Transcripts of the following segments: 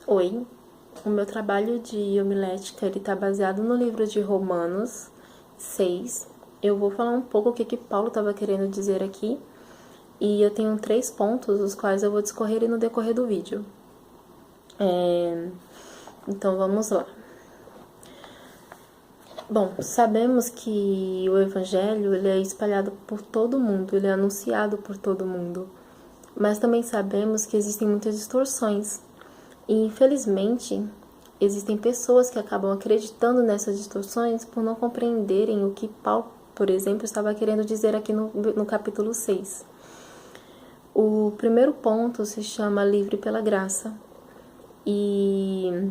Oi, o meu trabalho de homilética ele está baseado no livro de Romanos 6. Eu vou falar um pouco o que Paulo estava querendo dizer aqui e eu tenho 3 pontos, os quais eu vou discorrer no decorrer do vídeo. Então vamos lá. Bom, sabemos que o evangelho ele é espalhado por todo mundo, ele é anunciado por todo mundo. Mas também sabemos que existem muitas distorções. E infelizmente, existem pessoas que acabam acreditando nessas distorções por não compreenderem o que Paulo, por exemplo, estava querendo dizer aqui no capítulo 6. O primeiro ponto se chama livre pela graça. E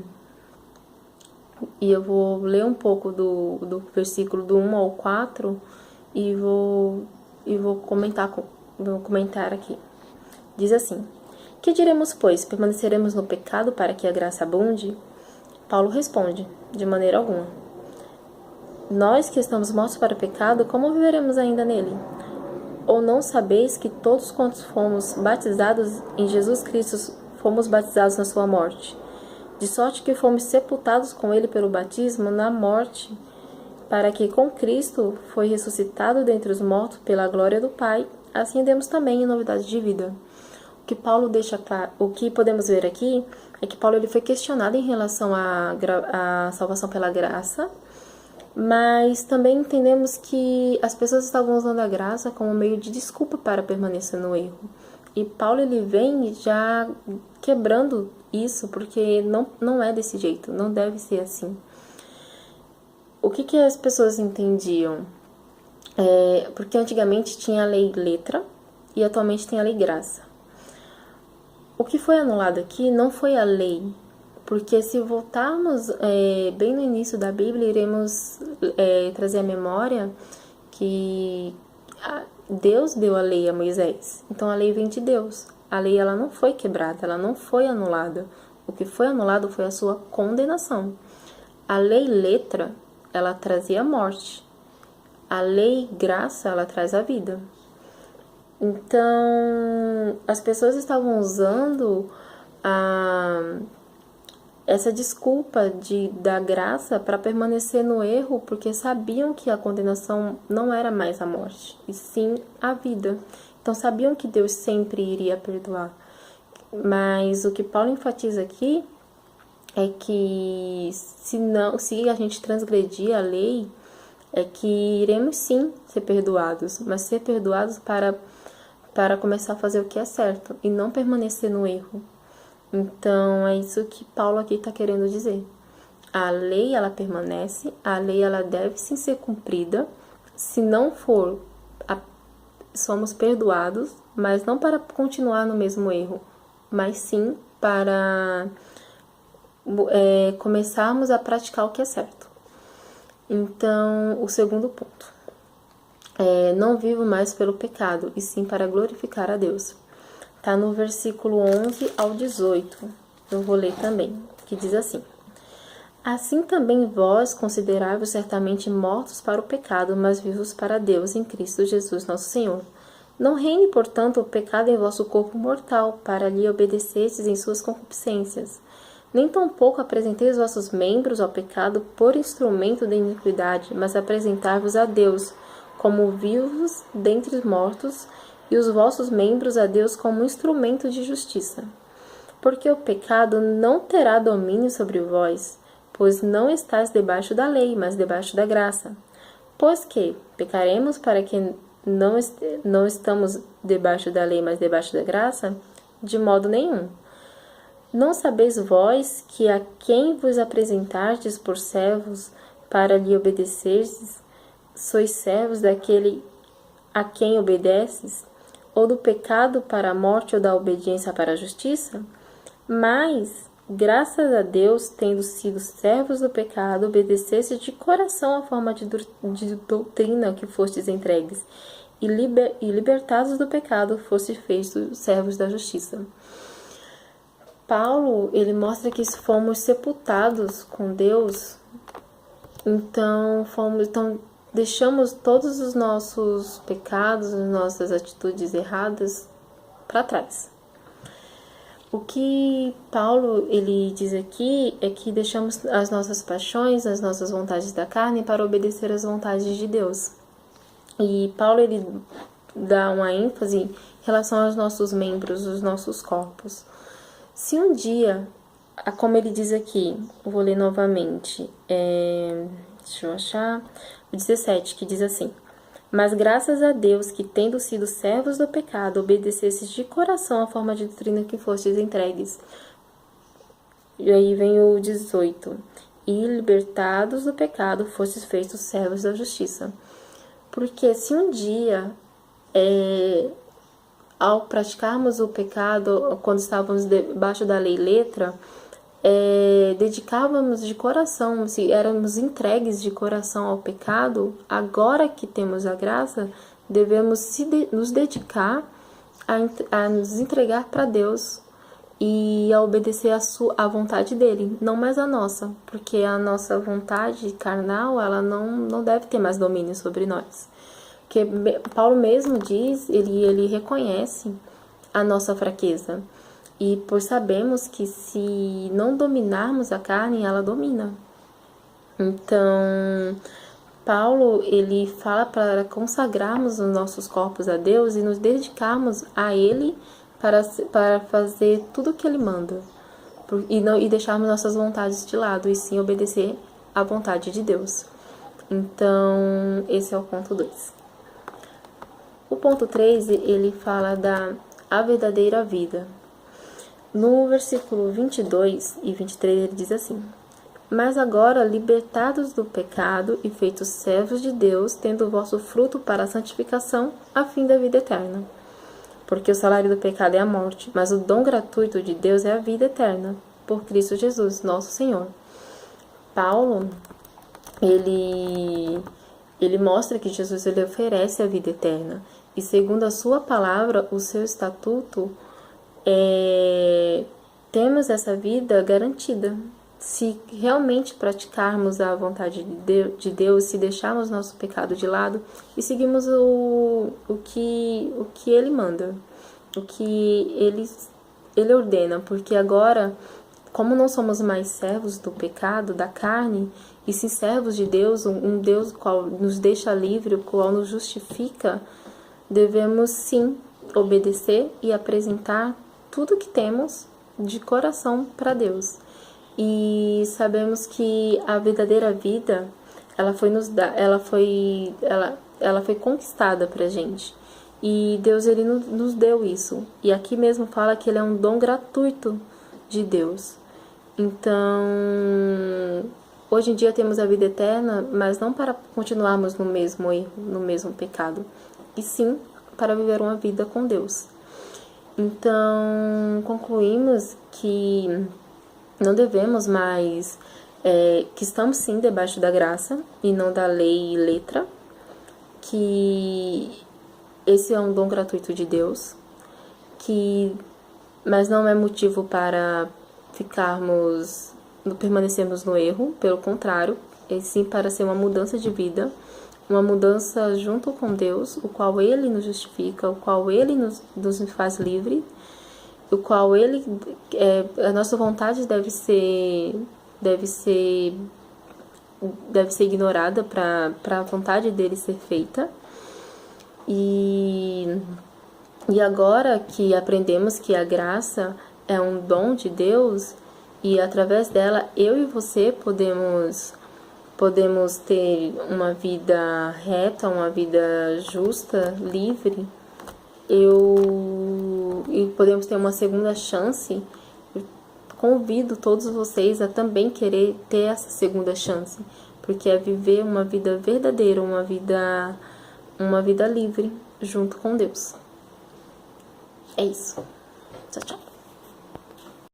eu vou ler um pouco do versículo do 1 ao 4 e vou comentar aqui. Diz assim: Que diremos, pois? Permaneceremos no pecado para que a graça abunde? Paulo responde: de maneira alguma. Nós que estamos mortos para o pecado, como viveremos ainda nele? Ou não sabeis que todos quantos fomos batizados em Jesus Cristo, fomos batizados na sua morte? De sorte que fomos sepultados com ele pelo batismo na morte, para que com Cristo foi ressuscitado dentre os mortos pela glória do Pai, assim andemos também em novidade de vida. O que Paulo deixa claro, o que podemos ver aqui é que Paulo ele foi questionado em relação à salvação pela graça, mas também entendemos que as pessoas estavam usando a graça como meio de desculpa para permanecer no erro. E Paulo ele vem já quebrando isso, porque não é desse jeito, não deve ser assim. O que as pessoas entendiam? Porque antigamente tinha a lei letra e atualmente tem a lei graça. O que foi anulado aqui não foi a lei, porque se voltarmos bem no início da Bíblia, iremos trazer à memória que Deus deu a lei a Moisés. Então a lei vem de Deus. A lei ela não foi quebrada, ela não foi anulada. O que foi anulado foi a sua condenação. A lei letra, ela trazia a morte. A lei graça, ela traz a vida. Então, as pessoas estavam usando essa desculpa da graça para permanecer no erro, porque sabiam que a condenação não era mais a morte, e sim a vida. Então, sabiam que Deus sempre iria perdoar. Mas o que Paulo enfatiza aqui é que se a gente transgredir a lei, é que iremos sim ser perdoados, mas ser perdoados para começar a fazer o que é certo e não permanecer no erro. Então, é isso que Paulo aqui está querendo dizer. A lei, ela permanece, a lei, ela deve sim ser cumprida. Se não for, somos perdoados, mas não para continuar no mesmo erro, mas sim para começarmos a praticar o que é certo. Então, o segundo ponto. Não vivo mais pelo pecado, e sim para glorificar a Deus. Está no versículo 11 ao 18. Eu vou ler também, que diz assim: Assim também vós considerai-vos certamente mortos para o pecado, mas vivos para Deus em Cristo Jesus nosso Senhor. Não reine, portanto, o pecado em vosso corpo mortal, para lhe obedecestes em suas concupiscências. Nem tampouco apresenteis vossos membros ao pecado por instrumento de iniquidade, mas apresentai-vos a Deus como vivos dentre os mortos, e os vossos membros a Deus como instrumento de justiça. Porque o pecado não terá domínio sobre vós, pois não estáis debaixo da lei, mas debaixo da graça. Pois que pecaremos para que não estamos debaixo da lei, mas debaixo da graça? De modo nenhum. Não sabeis vós que a quem vos apresentastes por servos para lhe obedecerdes, sois servos daquele a quem obedeces, ou do pecado para a morte ou da obediência para a justiça? Mas, graças a Deus, tendo sido servos do pecado, obedecesse de coração a forma de doutrina que fostes entregues, e libertados do pecado, fostes feitos servos da justiça. Paulo, ele mostra que fomos sepultados com Deus, então deixamos todos os nossos pecados, as nossas atitudes erradas para trás. O que Paulo ele diz aqui é que deixamos as nossas paixões, as nossas vontades da carne para obedecer às vontades de Deus. E Paulo ele dá uma ênfase em relação aos nossos membros, os nossos corpos. Se um dia, como ele diz aqui, eu vou ler novamente, deixa eu achar, o 17, que diz assim: mas graças a Deus que, tendo sido servos do pecado, obedecesses de coração a forma de doutrina que fostes entregues. E aí vem o 18. E libertados do pecado, fostes feitos servos da justiça. Porque se um dia, ao praticarmos o pecado, quando estávamos debaixo da lei letra, dedicávamos de coração, se éramos entregues de coração ao pecado, agora que temos a graça, devemos nos dedicar a nos entregar para Deus e a obedecer à vontade dele, não mais a nossa, porque a nossa vontade carnal, ela não deve ter mais domínio sobre nós. Porque Paulo mesmo diz, ele reconhece a nossa fraqueza. E por sabemos que se não dominarmos a carne, ela domina. Então, Paulo, ele fala para consagrarmos os nossos corpos a Deus e nos dedicarmos a Ele para fazer tudo o que Ele manda. E deixarmos nossas vontades de lado, e sim obedecer à vontade de Deus. Então, esse é o ponto 2. O ponto 3, ele fala a verdadeira vida. No versículo 22 e 23, ele diz assim: mas agora, libertados do pecado e feitos servos de Deus, tendo o vosso fruto para a santificação, a fim da vida eterna. Porque o salário do pecado é a morte, mas o dom gratuito de Deus é a vida eterna, por Cristo Jesus, nosso Senhor. Paulo, ele mostra que Jesus ele oferece a vida eterna. E segundo a sua palavra, o seu estatuto, temos essa vida garantida. Se realmente praticarmos a vontade de Deus, se deixarmos nosso pecado de lado e seguirmos o que Ele manda, o que Ele ordena, porque agora, como não somos mais servos do pecado, da carne, e sim servos de Deus, um Deus qual nos deixa livre, o qual nos justifica, devemos sim obedecer e apresentar tudo que temos de coração para Deus. E sabemos que a verdadeira vida, ela foi conquistada pra gente. E Deus ele nos deu isso. E aqui mesmo fala que ele é um dom gratuito de Deus. Então, hoje em dia temos a vida eterna, mas não para continuarmos no mesmo erro, no mesmo pecado, e sim para viver uma vida com Deus. Então, concluímos que não devemos mais, que estamos sim debaixo da graça e não da lei e letra, que esse é um dom gratuito de Deus, mas não é motivo para permanecermos no erro, pelo contrário, é sim para ser uma mudança de vida, uma mudança junto com Deus, o qual Ele nos justifica, o qual Ele nos faz livre, o qual a nossa vontade deve ser ignorada para a vontade dele ser feita. E agora que aprendemos que a graça é um dom de Deus, e através dela eu e você podemos ter uma vida reta, uma vida justa, livre, e podemos ter uma segunda chance. Eu convido todos vocês a também querer ter essa segunda chance, porque é viver uma vida verdadeira, uma vida livre junto com Deus. É isso. Tchau, tchau.